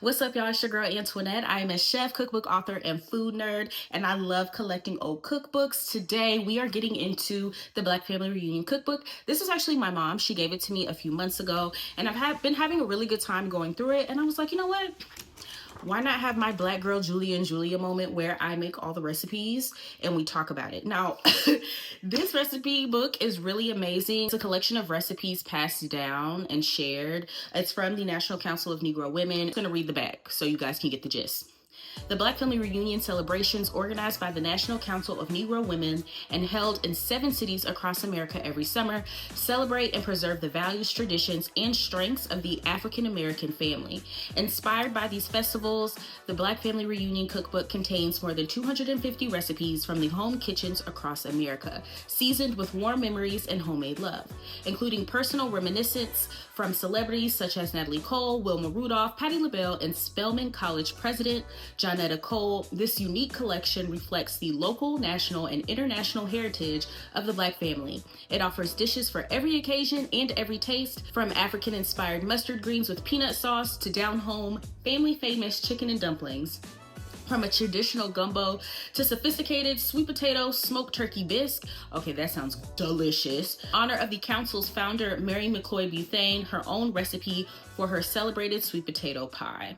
What's up, y'all? It's your girl Antoinette. I am a chef, cookbook author, and food nerd, and I love collecting old cookbooks. Today, we are getting into the Black Family Reunion Cookbook. This is actually my mom. She gave it to me a few months ago, and I've been having a really good time going through it, and I was like, you know what? Why not have my Black girl Julia and Julia moment where I make all the recipes and we talk about it? Now, this recipe book is really amazing. It's a collection of recipes passed down and shared. It's from the National Council of Negro Women. I'm going to read the back so you guys can get the gist. The Black Family Reunion celebrations, organized by the National Council of Negro Women and held in 7 cities across America every summer, celebrate and preserve the values, traditions, and strengths of the African American family. Inspired by these festivals, the Black Family Reunion Cookbook contains more than 250 recipes from the home kitchens across America, seasoned with warm memories and homemade love, including personal reminiscence from celebrities such as Natalie Cole, Wilma Rudolph, Patti LaBelle, and Spelman College President Johnetta Cole. This unique collection reflects the local, national, and international heritage of the Black family. It offers dishes for every occasion and every taste, from African-inspired mustard greens with peanut sauce to down-home, family-famous chicken and dumplings. From a traditional gumbo to sophisticated sweet potato smoked turkey bisque. Okay, that sounds delicious. In honor of the council's founder, Mary McCloy Bethane, her own recipe for her celebrated sweet potato pie.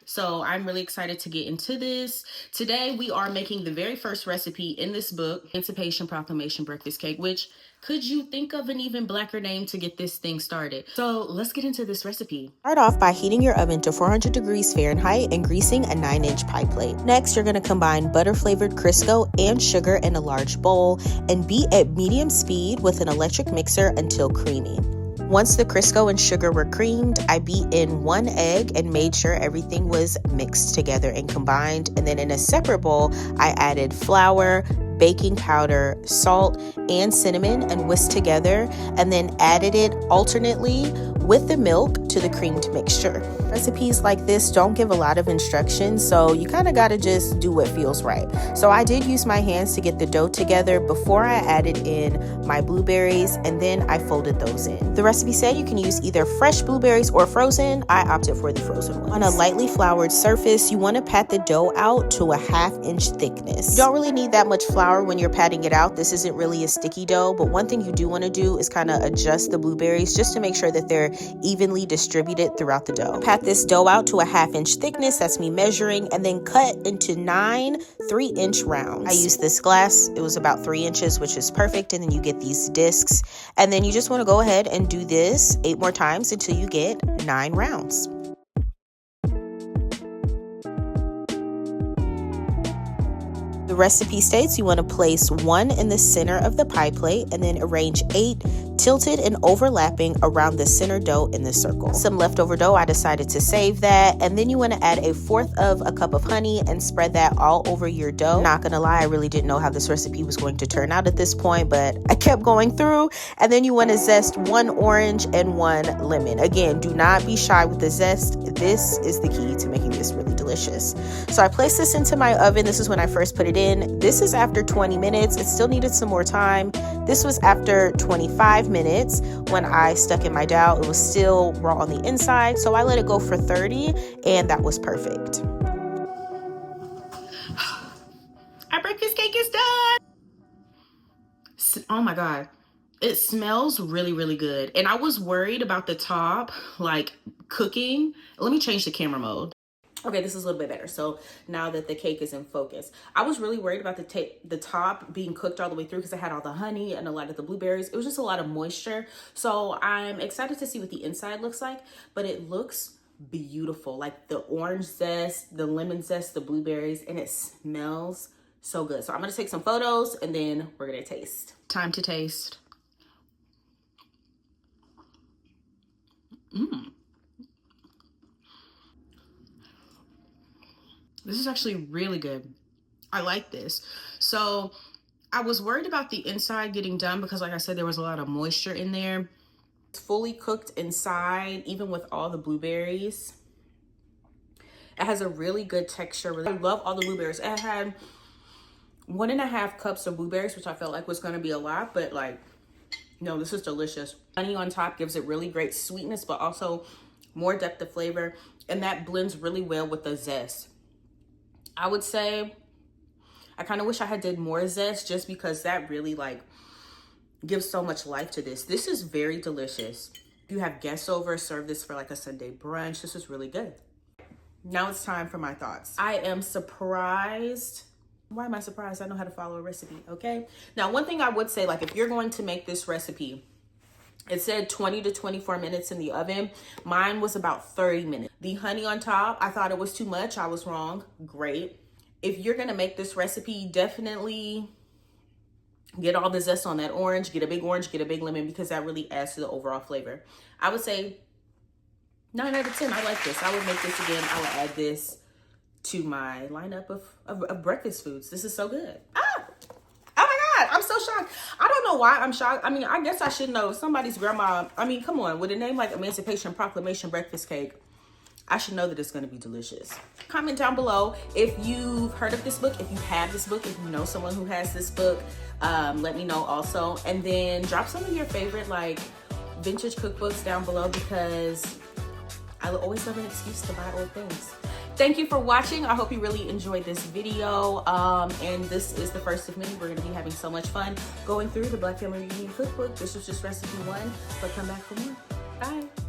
So I'm really excited to get into this. Today, we are making the very first recipe in this book, Emancipation Proclamation Breakfast Cake, which could you think of an even blacker name to get this thing started? So let's get into this recipe. Start off by heating your oven to 400 degrees Fahrenheit and greasing a 9-inch pie plate. Next, you're going to combine butter-flavored Crisco and sugar in a large bowl and beat at medium speed with an electric mixer until creamy. Once the Crisco and sugar were creamed, I beat in 1 egg and made sure everything was mixed together and combined. And then in a separate bowl, I added flour, baking powder, salt, and cinnamon and whisked together, and then added it alternately with the milk to the creamed mixture. Recipes like this don't give a lot of instructions, so you kind of got to just do what feels right. So I did use my hands to get the dough together before I added in my blueberries, and then I folded those in. The recipe said you can use either fresh blueberries or frozen. I opted for the frozen ones. On a lightly floured surface, you want to pat the dough out to a 1/2 inch thickness. You don't really need that much flour when you're patting it out. This isn't really a sticky dough, but one thing you do want to do is kind of adjust the blueberries just to make sure that they're evenly distributed throughout the dough. Pat this dough out to a 1/2 inch thickness, that's me measuring, and then cut into 9 3-inch rounds. I used this glass, it was about 3 inches, which is perfect, and then you get these discs, and then you just want to go ahead and do this 8 more times until you get 9 rounds. The recipe states you want to place 1 in the center of the pie plate and then arrange 8 tilted and overlapping around the center dough in the circle. Some leftover dough, I decided to save that, and then you want to add 1/4 of a cup of honey and spread that all over your dough. Not gonna lie, I really didn't know how this recipe was going to turn out at this point, but I kept going through. And then you want to zest 1 orange and 1 lemon. Again, do not be shy with the zest. This is the key to making this really delicious. So I placed this into my oven. This is when I first put it in. This is after 20 minutes. It still needed some more time. This was after 25 minutes when I stuck in my dowel. It was still raw on the inside, so I let it go for 30, and that was perfect. Our breakfast cake is done. Oh my God. It smells really, really good. And I was worried about the top, like cooking. Let me change the camera mode. Okay, this is a little bit better. So now that the cake is in focus, I was really worried about the top being cooked all the way through because I had all the honey and a lot of the blueberries. It was just a lot of moisture. So I'm excited to see what the inside looks like, but it looks beautiful. Like the orange zest, the lemon zest, the blueberries, and it smells so good. So I'm gonna take some photos and then we're gonna taste. Time to taste. This is actually really good. I like this. So I was worried about the inside getting done because, like I said, there was a lot of moisture in there. It's fully cooked inside, even with all the blueberries. It has a really good texture. I love all the blueberries. It had 1.5 cups of blueberries, which I felt like was going to be a lot, but like, no, this is delicious. Honey on top gives it really great sweetness, but also more depth of flavor, and that blends really well with the zest. I would say I kind of wish I had did more zest, just because that really like gives so much life to this. This is very delicious. If you have guests over, serve this for like a Sunday brunch. This is really good. Now it's time for my thoughts. I am surprised. Why am I surprised? I know how to follow a recipe, okay? Now, one thing I would say, like if you're going to make this recipe, it said 20 to 24 minutes in the oven. Mine was about 30 minutes. The honey on top, I thought it was too much. I was wrong. Great. If you're gonna make this recipe, definitely get all the zest on that orange, get a big orange, get a big lemon, because that really adds to the overall flavor. I would say 9 out of 10, I like this. I would make this again. I would add this to my lineup of breakfast foods. This is so good. Ah! Oh my God, I'm so shocked. I don't know why I'm shocked. I mean, I guess I should know. Somebody's grandma, I mean, come on, with a name like Emancipation Proclamation Breakfast Cake, I should know that it's gonna be delicious. Comment down below if you've heard of this book, if you have this book, if you know someone who has this book, let me know also. And then drop some of your favorite like vintage cookbooks down below, because I always have an excuse to buy old things. Thank you for watching. I hope you really enjoyed this video. And this is the first of many. We're gonna be having so much fun going through the Black Family Reunion Cookbook. This was just recipe 1, but come back for more. Bye.